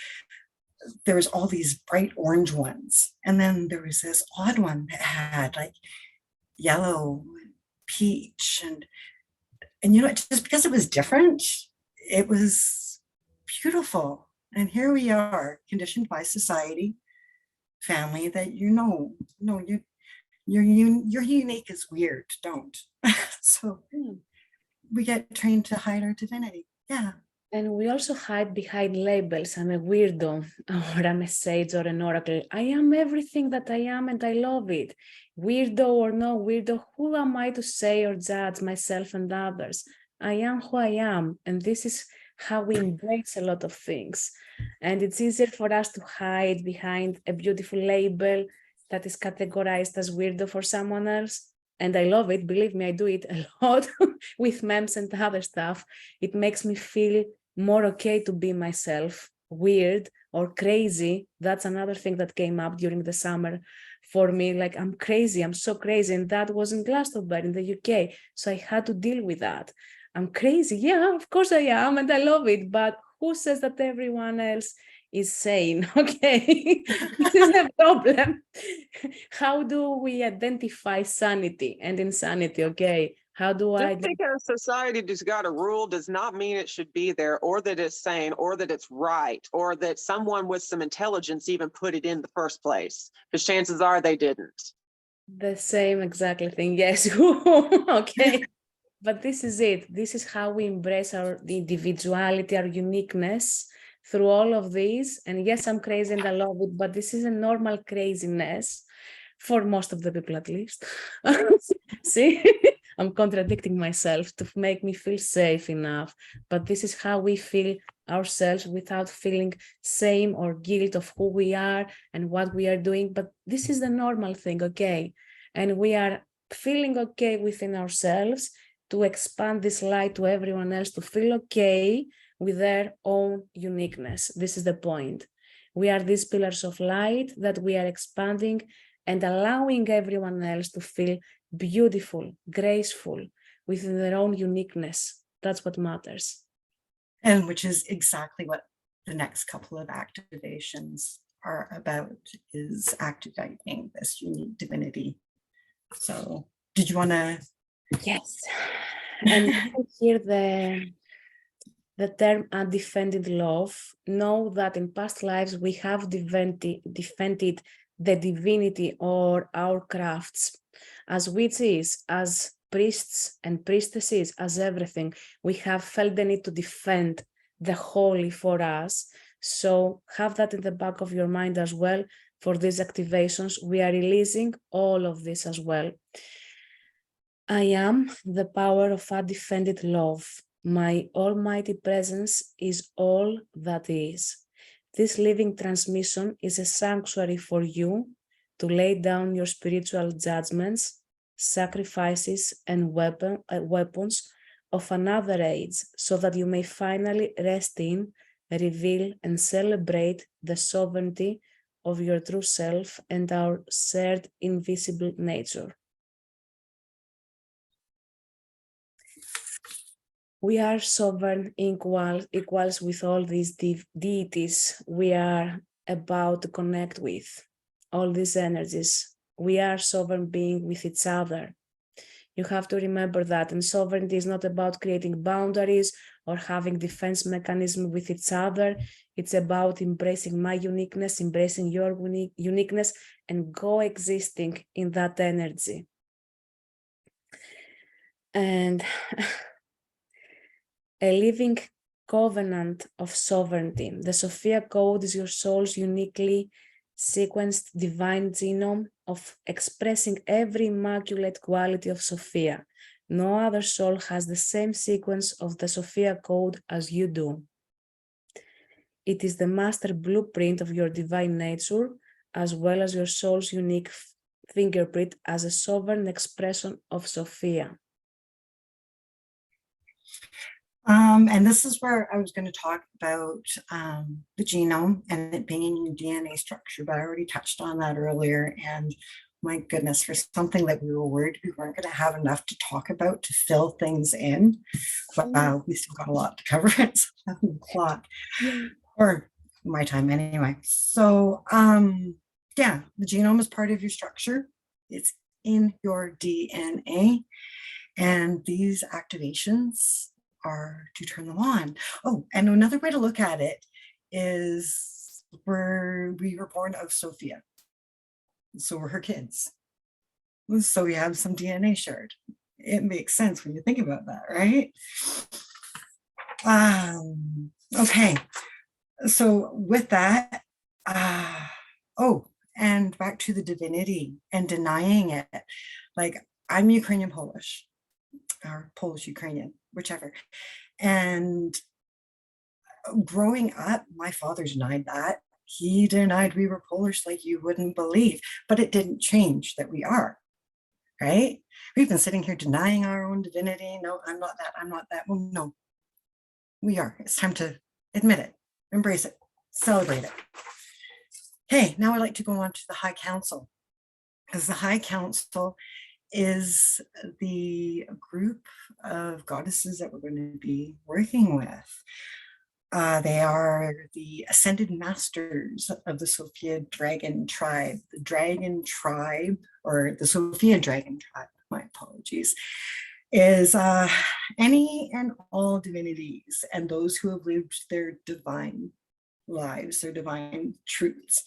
there was all these bright orange ones, and then there was this odd one that had like yellow, peach, and you know, just because it was different, it was beautiful. And here we are, conditioned by society, family, that you're unique is weird, don't. So we get trained to hide our divinity. Yeah. And we also hide behind labels. I'm a weirdo, or I'm a sage, or an oracle. I am everything that I am, and I love it. Weirdo or no weirdo, who am I to say or judge myself and others? I am who I am, and this is how we embrace a lot of things. And it's easier for us to hide behind a beautiful label that is categorized as weirdo for someone else. And I love it, believe me, I do it a lot with memes and other stuff. It makes me feel more okay to be myself. Weird or crazy, that's another thing that came up during the summer for me. Like, I'm crazy, I'm so crazy. And that was in Glastonbury in the UK. So I had to deal with that. I'm crazy. Yeah, of course I am. And I love it. But who says that everyone else is sane? Okay, this is the problem. How do we identify sanity and insanity? Okay, how do I? Just because society just got a rule does not mean it should be there, or that it's sane, or that it's right, or that someone with some intelligence even put it in the first place, because chances are they didn't. The same exactly thing. Yes. Okay. But this is it. This is how we embrace our individuality, our uniqueness, through all of these. And yes, I'm crazy and I love it, but this is a normal craziness for most of the people, at least. See, I'm contradicting myself to make me feel safe enough. But this is how we feel ourselves without feeling shame or guilt of who we are and what we are doing. But this is the normal thing, okay? And we are feeling okay within ourselves to expand this light to everyone else, to feel okay with their own uniqueness. This is the point. We are these pillars of light that we are expanding and allowing everyone else to feel beautiful, graceful, within their own uniqueness. That's what matters. And which is exactly what the next couple of activations are about, is activating this unique divinity. So did you want to? Yes. And here the term undefended love, know that in past lives we have defended the divinity or our crafts as witches, as priests and priestesses, as everything. We have felt the need to defend the holy for us. So have that in the back of your mind as well. For these activations, we are releasing all of this as well. I am the power of undefended love. My almighty presence is all that is. This living transmission is a sanctuary for you to lay down your spiritual judgments, sacrifices, and weapons of another age, so that you may finally rest in, reveal, and celebrate the sovereignty of your true self and our shared invisible nature. We are sovereign equals with all these deities we are about to connect with, all these energies. We are sovereign being with each other. You have to remember that. And sovereignty is not about creating boundaries or having defense mechanisms with each other. It's about embracing my uniqueness, embracing your uniqueness, and coexisting in that energy. And a living covenant of sovereignty. The Sophia code is your soul's uniquely sequenced divine genome of expressing every immaculate quality of Sophia. No other soul has the same sequence of the Sophia code as you do. It is the master blueprint of your divine nature, as well as your soul's unique fingerprint as a sovereign expression of Sophia. And this is where I was going to talk about the genome and it being in your DNA structure, but I already touched on that earlier. And my goodness, for something that we were worried we weren't going to have enough to talk about to fill things in, but we still got a lot to cover. It's 7 o'clock, or my time anyway. So yeah, the genome is part of your structure. It's in your DNA. And these activations are to turn them on. Oh, and another way to look at it is we were born of Sophia. So we're her kids. So we have some DNA shared. It makes sense when you think about that, right? Okay. So with that, oh, and back to the divinity and denying it. Like, I'm Ukrainian Polish, or Polish Ukrainian, whichever. And growing up, my father denied that. He denied we were Polish like you wouldn't believe, but it didn't change that we are, right? We've been sitting here denying our own divinity. No, I'm not that, I'm not that. Well, no, we are. It's time to admit it, embrace it, celebrate it. Okay, now I'd like to go on to the High Council, because the High Council is the group of goddesses that we're going to be working with. They are the ascended masters of the Sophia dragon tribe. The dragon tribe, or the Sophia dragon tribe, my apologies, is any and all divinities and those who have lived their divine lives, their divine truths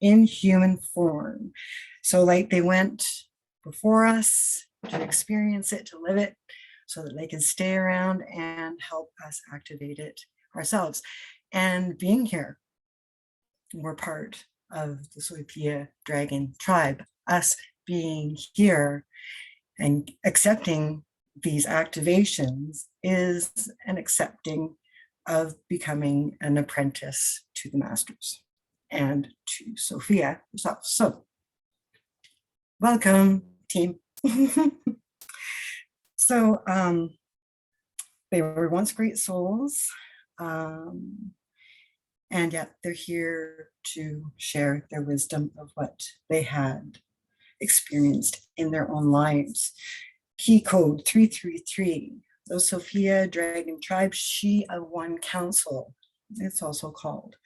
in human form. So like they went before us to experience it, to live it, so that they can stay around and help us activate it ourselves. and being here. We're part of the Sophia Dragon tribe. Us being here and accepting these activations is an accepting of becoming an apprentice to the masters and to Sophia herself. So, welcome, team. So, they were once great souls, and yet they're here to share their wisdom of what they had experienced in their own lives. Key code 333, the Sophia Dragon Tribe, She of One Council, it's also called.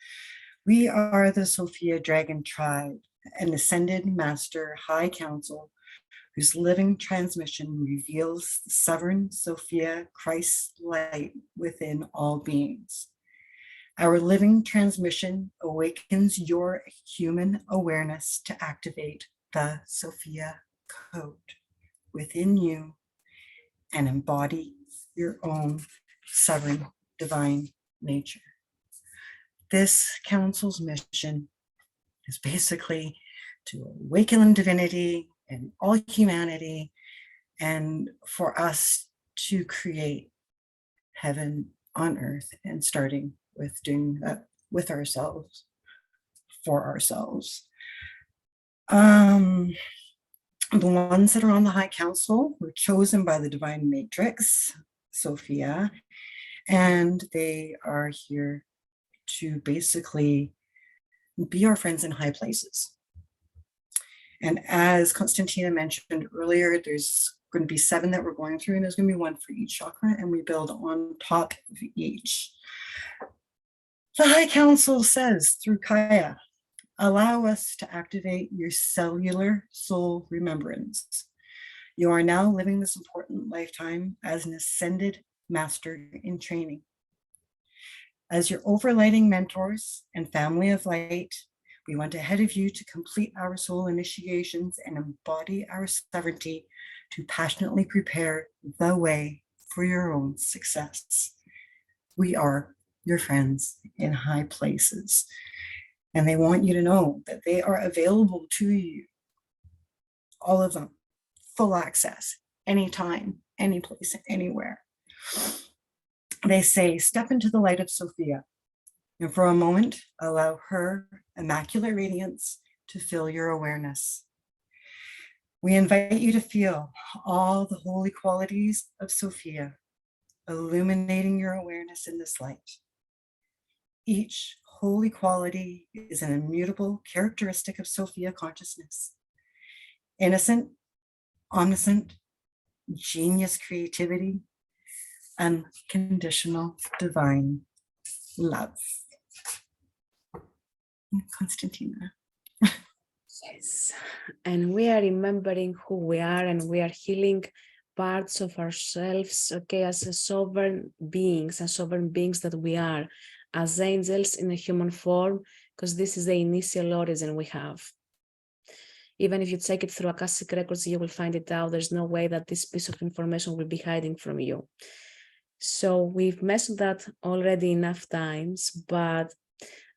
We are the Sophia Dragon Tribe, an ascended master high council whose living transmission reveals the sovereign Sophia Christ light within all beings. Our living transmission awakens your human awareness to activate the Sophia code within you and embody your own sovereign divine nature. This council's mission is basically to awaken divinity and all humanity, and for us to create heaven on earth, and starting with doing that with ourselves, for ourselves. The ones that are on the High Council were chosen by the Divine Matrix, Sophia, and they are here to basically be our friends in high places. And as Constantina mentioned earlier, there's going to be 7 that we're going through, and there's going to be 1 for each chakra, and we build on top of each. The High Council says through Kaya, allow us to activate your cellular soul remembrance. You are now living this important lifetime as an ascended master in training. As your overlighting mentors and family of light, we went ahead of you to complete our soul initiations and embody our sovereignty to passionately prepare the way for your own success. We are your friends in high places, and they want you to know that they are available to you, all of them, full access, anytime, any place, anywhere. They say, step into the light of Sophia, and for a moment, allow her immaculate radiance to fill your awareness. We invite you to feel all the holy qualities of Sophia, illuminating your awareness in this light. Each holy quality is an immutable characteristic of Sophia consciousness. Innocent, omniscient, genius creativity, unconditional divine love. Constantina. Yes, and we are remembering who we are, and we are healing parts of ourselves, okay, as a sovereign beings that we are, as angels in a human form, because this is the initial origin we have. Even if you take it through Akashic records, you will find it out. There's no way that this piece of information will be hiding from you. So we've mentioned that already enough times, but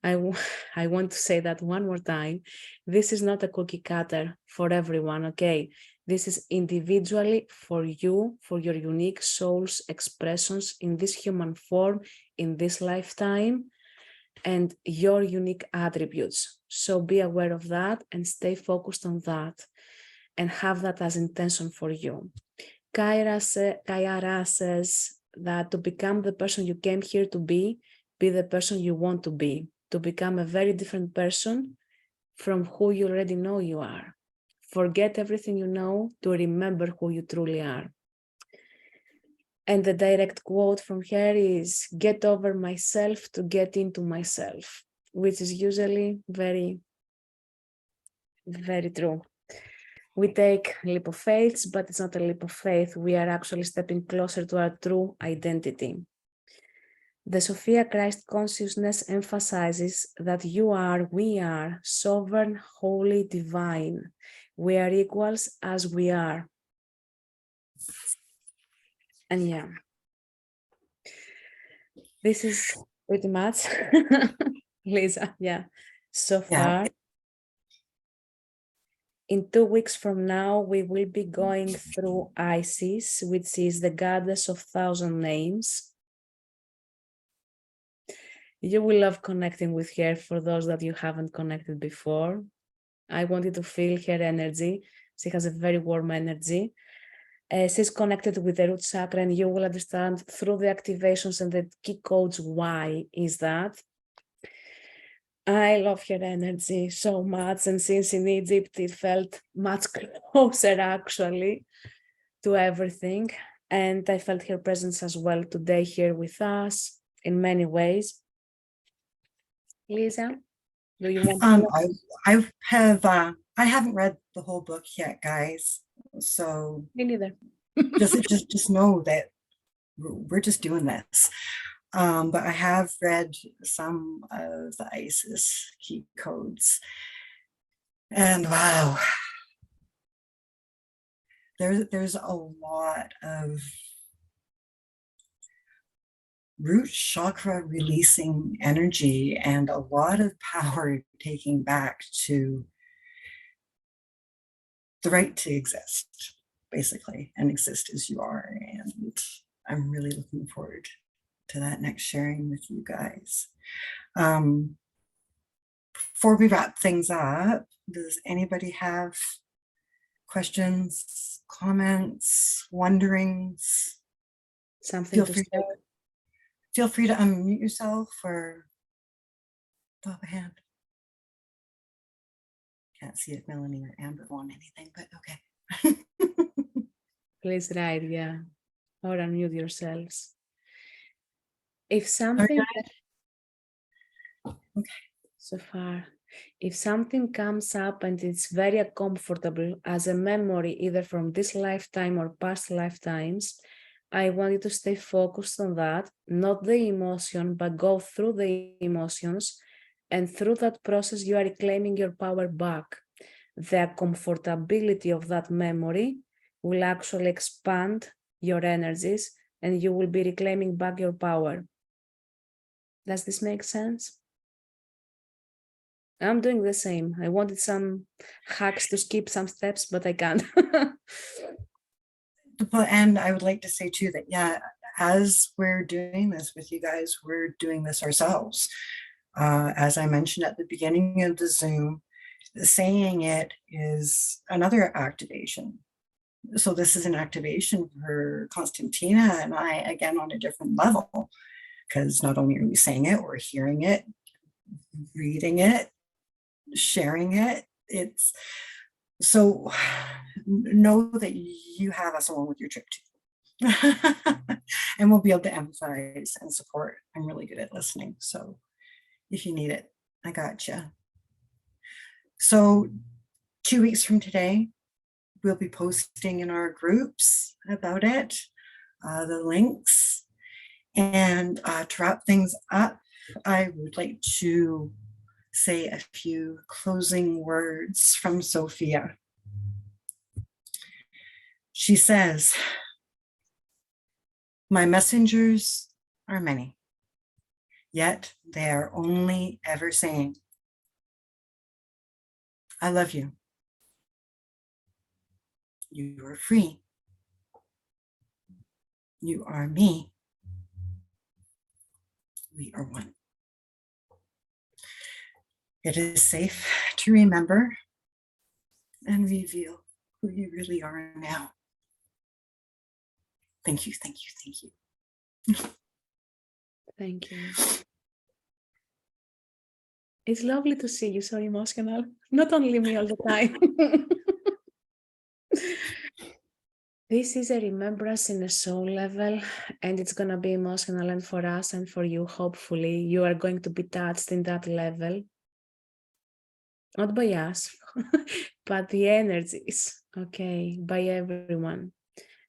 I want to say that one more time. This is not a cookie cutter for everyone, okay? This is individually for you, for your unique soul's expressions in this human form, in this lifetime, and your unique attributes. So be aware of that and stay focused on that and have that as intention for you. Kaira says that to become the person you came here to be the person you want to be, to become a very different person from who you already know you are. Forget everything you know to remember who you truly are. And the direct quote from her is, get over myself to get into myself, which is usually very, very true. We take leap of faith, but it's not a leap of faith. We are actually stepping closer to our true identity. The Sophia Christ consciousness emphasizes that we are sovereign, holy, divine. We are equals as we are. And yeah, this is Pretty much. Lisa, yeah. So Yeah. far. In 2 weeks from now, we will be going through Isis, which is the goddess of 1,000 names. You will love connecting with her for those that you haven't connected before. I want you to feel her energy. She has a very warm energy. She's connected with the root chakra, and you will understand through the activations and the key codes why is that. I love her energy so much, and since in Egypt it felt much closer actually to everything, and I felt her presence as well today here with us in many ways. Lisa, do you want to I haven't read the whole book yet, guys. So Me neither. just know that we're just doing this. But I have read some of the ISIS key codes. And wow, there's a lot of root chakra releasing energy and a lot of power taking back to the right to exist, basically, and exist as you are. And I'm really looking forward to that next sharing with you guys. Before we wrap things up, does anybody have questions, comments, wonderings? Something to say? Feel free to unmute yourself or throw up a hand. Can't see if Melanie or Amber want anything, but okay. Please write, yeah, or unmute yourselves. If something, Okay. So far, if something comes up and it's very uncomfortable as a memory, either from this lifetime or past lifetimes, I want you to stay focused on that, not the emotion, but go through the emotions. And through that process, you are reclaiming your power back. The comfortability of that memory will actually expand your energies and you will be reclaiming back your power. Does this make sense? I'm doing the same. I wanted some hacks to skip some steps, but I can't. And I would like to say too that, yeah, as we're doing this with you guys, we're doing this ourselves. As I mentioned at the beginning of the Zoom, saying it is another activation. So this is an activation for Constantina and I, again, on a different level, because not only are we saying it, we're hearing it, reading it, sharing it. It's so know that you have us along with your trip too. And we'll be able to empathize and support. I'm really good at listening. So if you need it, I got you. So 2 weeks from today, we'll be posting in our groups about it, the links. And to wrap things up, I would like to say a few closing words from Sophia. She says, "My messengers are many, yet they are only ever saying, I love you. You are free. You are me. We are one." It is safe to remember and reveal who you really are now. Thank you, thank you, thank you. Thank you. It's lovely to see you so emotional. Not only me all the time. This is a remembrance in a soul level, and it's going to be emotional, and for us and for you, hopefully, you are going to be touched in that level. Not by us, but the energies, okay, by everyone.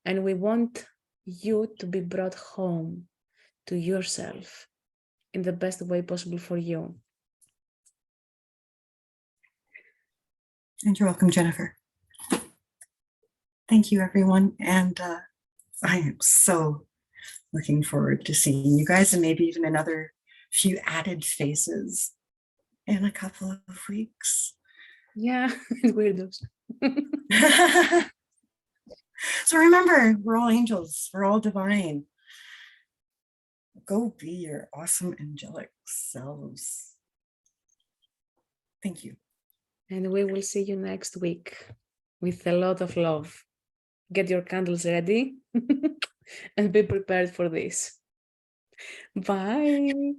And we want you to be brought home to yourself in the best way possible for you. And you're welcome, Jennifer. Thank you, everyone. And I am so looking forward to seeing you guys and maybe even another few added faces in a couple of weeks. Yeah, weirdos. So remember, we're all angels, we're all divine. Go be your awesome angelic selves. Thank you. And we will see you next week with a lot of love. Get your candles ready and be prepared for this. Bye.